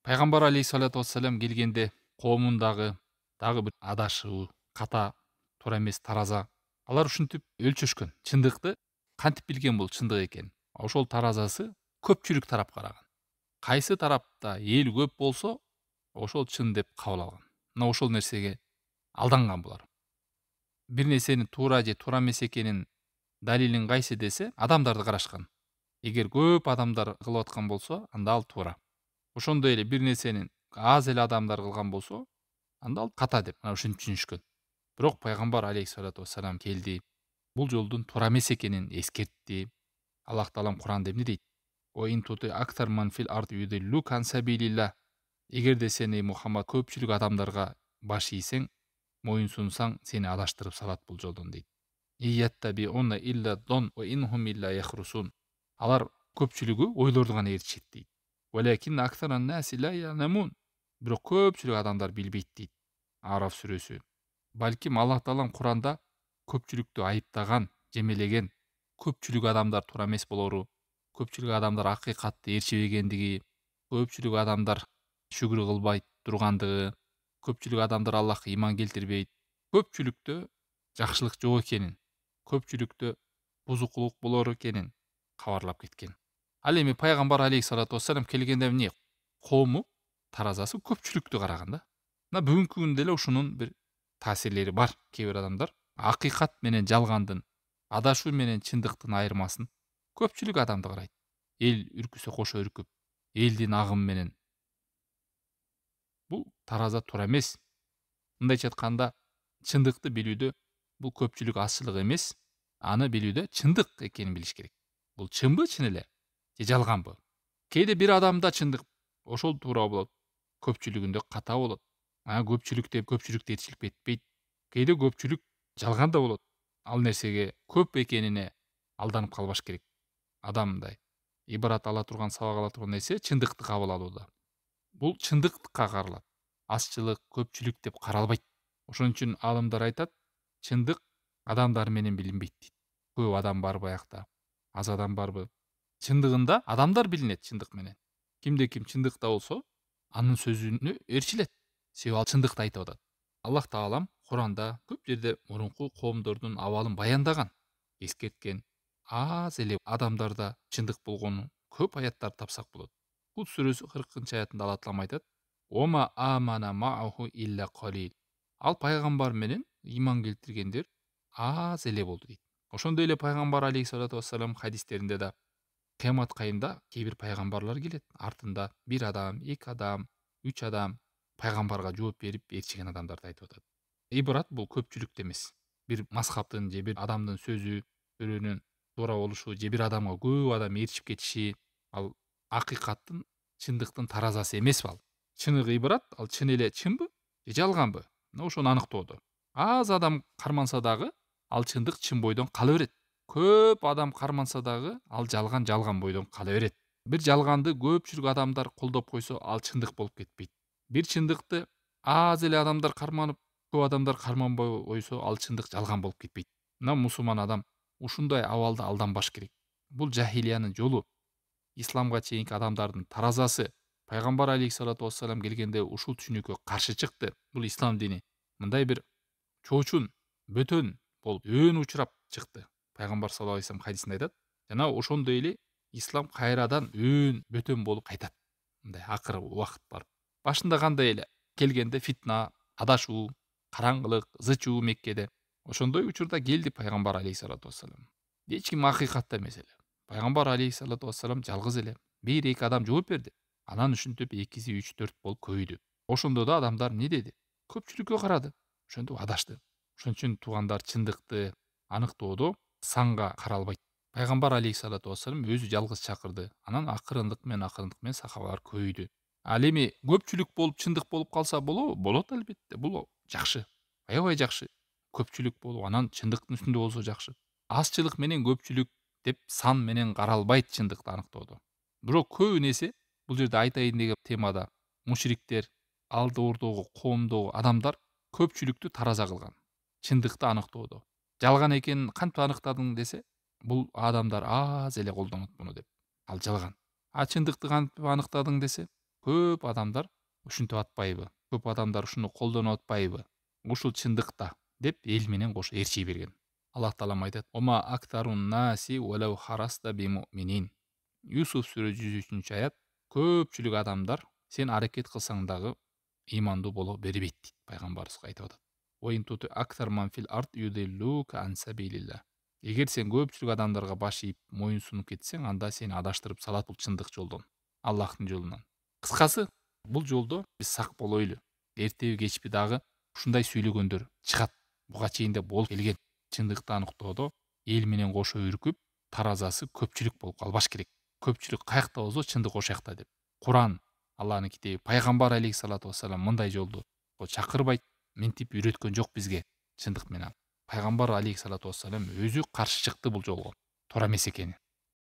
Пайгамбар алейхиссалату вассалам келгенде коомундагы дагы бир адашуу, ката, туура эмес тараза алар ушинтип өлчөшкөн. Чындыкты кантип билген бул чындык экенин. Ошол таразасы көпчүлүк тарапка караган. Кайсы тарапта эл көп болсо, ошол чын деп кабыл алган. Мына ошол нерсеге алданган булар. Бир нерсенин туура же туура эмес экенин далилин кайсы десе, адамдарды карашкан. Эгер көп адамдар кылып аткан болсо, анда ал туура. Ошондой эле бир нерсенин аз эле адамдар кылган болсо, анда ал ката деп мына ушинтип түшүнүшкөн. Бирок пайгамбар алейхиссалату вассалам келди. Бул жолдун туура эмес экенин эскертти. Аллах таалам Куранда эмне дейт? О ин тути актар ман фил ард юдиллука ан сабилилла. Эгерде сени Мухаммад көпчүлүк адамдарга баш ийсең, моюн сунсаң, сени адаштырып салат бул жолдон дейт. Ияттабиуна илля дон ва инхум илля яхрусун. Алар көпчүлүгү ойлорду гана ээрчишет дейт. Валакин актаран наси ла я'ламун. Бирок көпчүлүк адамдар билбейт дейт. Араф сүрөсү. Балким Аллах таалам Куранда көпчүлүктү айыптаган, жемелеген, көпчүлүк адамдар туура эмес болору, көпчүлүк адамдар акыйкатты ээрчибегендиги, көпчүлүк адамдар шүгүр кылбай тургандыгы, көпчүлүк адамдар Аллахка ыйман келтирбейт, көпчүлүктө жакшылык жок экенин, көпчүлүктө бузукулук болор экенин кабарлап кеткен. Ал эми пайгамбар алейхиссалату вассалам келгенде эмне? Коому таразасы көпчүлүктү караган да. Мына бүгүнкү күндө деле ушунун бир таасирлери бар. Кээ бир адамдар акыйкат менен жалгандын, адашуу менен чындыктын айырмасын көпчүлүк адамды карайт. Эл үркүсө кошо үркүп, элдин агымы менен. Бул тараза туура эмес. Мындайча айтканда, чындыкты билүүдө бул көпчүлүк азчылык эмес, аны билүүдө чындык экенин билиш керек. Бул чынбы чын эле же жалганбы? Кээде бир адамда чындык ошол туура болот, көпчүлүгүндө ката болот. Көпчүлүк деп көпчүлүктү ээрчилип кетпейт. Кээде көпчүлүк жалган да болот. Ал нерсеге көп экенине алданып калбаш керек. Адам мындай ибарат ала турган, сабак ала турган нерсе чындыкты кабыл алууда. Бул чындыкка каралат. Азчылык, көпчүлүк деп каралбайт. Ошон үчүн аалымдар айтат, чындык адамдар менен билинбейт дейт. Көп адам барбы аякта, аз адам барбы? Чындыгында адамдар билинет чындык менен. Кимде ким чындыкта болсо, анын сөзүнө ээрчилет. Себеби ал чындыкты айтып атат. Аллах таалам Куранда көп жерде мурунку коомдордун абалын баяндаган, эскерткен. Аз эле адамдарда чындык болгону көп аяттарды тапсак болот. Кут сүрөсү 40-аятында Аллах таалам айтат: "Ома амана мааху илля қалил." Ал пайгамбар менен ыйман келтиргендер аз эле болду дейт. Ошондой эле пайгамбар алейхиссалату вассалам хадистеринде да кыямат кайымда кээ бир пайгамбарлар келет, артында бир адам, 2 адам, 3 адам пайгамбарга жооп берип ээрчиген адамдарды айтып атат. Ибрат бул көпчүлүктө эмес. Бир мазхабтын же бир адамдын сөзүнүн туура болушу же бир адамга көп адам ээрчип кетиши ал акыйкаттын, чындыктын таразасы эмес ал. Чыныгы ибрат, ал чын эле чынбы же жалганбы? Мына ошону аныктоодо. Аз адам карманса дагы ал чындык чын бойдон кала берет. Көп адам карманса дагы ал жалган бойдон кала берет. Бир жалганды көпчүлүк адамдар колдоп койсо, ал чындык болуп кетпейт. Бир чындыкты аз эле адамдар карманып, көп адамдар карманбай койсо, ал чындык жалган болуп кетпейт. Мына мусулман адам ушундай абалда алданбаш керек. Бул жахилиянын жолу. Исламга чейинки адамдардын таразасы. Пайгамбар алейхиссалату вассалам келгенде ушул түшүнүккө каршы чыкты. Бул ислам дини. Мындай бир чоочун, бөтөн болуп өөнү учурап чыкты. Пайгамбар саллаллаху алейхи вассалам хадисинде айтат. Жана ошондой эле ислам кайрадан өөн бөтөн болуп кайтат. Мындай акыры убакыт барып. Башында кандай эле келгенде фитна, адашуу, караңгылык, зычуу Меккеде. Ошондой учурда келди пайгамбар алейхиссалату вассалам. Эч ким акыйкатта эмес эле. Пайгамбар алейхиссалату вассалам жалгыз эле. Бир эки адам жооп берди. Анан ушинтип 2, 3, 4 болуп көбөйдү. Ошондо да адамдар эмне деди? Көпчүлүккө карады. Ошентип адашты. Ошон үчүн туугандар чындыкты аныктоодо санга каралбайт. Пайгамбар алейхиссалату вассалам өзү жалгыз чакырды. Анан акырындык менен сахабалар көбөйдү. Ал эми көпчүлүк болуп чындык болуп калса болобу? Болот албетте. Бул жакшы. Аябай жакшы. Көпчүлүк болуп, анан чындыктын үстүндө болсо жакшы. Азчылык менен көпчүлүк деп сан менен каралбайт чындыкты аныктоодо. Бирок көбүн эсе бул жерде айтайын деген темада мушриктер, алды ордогу коомдогу адамдар көпчүлүктү тараза кылган. Чындыкты аныктоодо. Жалган экенин кантип аныктадың десе, бул адамдар аз эле колдонот муну деп. Ал жалган. Чындыкты кантип аныктадың десе, көп адамдар ушинтип атпайбы, көп адамдар ушуну колдонуп атпайбы, ушул чындыкта деп эл менен кошо ээрчей берген. Аллах таалам айтат: "Ома актарун наси валау хараста бимуминин". Юсуф сүрө 103 аят: "Көпчүлүк адамдар сен аракет кылсаң дагы ыймандуу боло бербейт" дейт пайгамбарыбызга айтып атат. "Уин тути актар ман фил ард юдиллука ан сабилилла". Эгер сен көпчүлүк адамдарга баш ийип моюн сунуп кетсең, анда сени адаштырып салат бул чындык жолдон, Аллахтын жолунан. Кыскасы, бул жолдо биз сак болойлу. Эртеби кечпи дагы ушундай сүйлөгөндөр чыгат. Буга чейин да болуп келген. Чындыкты аныктоодо эл менен кошо үркүп, таразасы көпчүлүк болуп калбаш керек. Көпчүлүк каякта болсо чындык ошол жакта деп. Куран, Аллахтын китеби, пайгамбар алейхиссалату вассалам мындай жолду чакырбайт, минтип үйрөткөн жок бизге чындык менен. Пайгамбар алейхиссалату вассалам өзү каршы чыкты бул жолго. Туура эмес экени.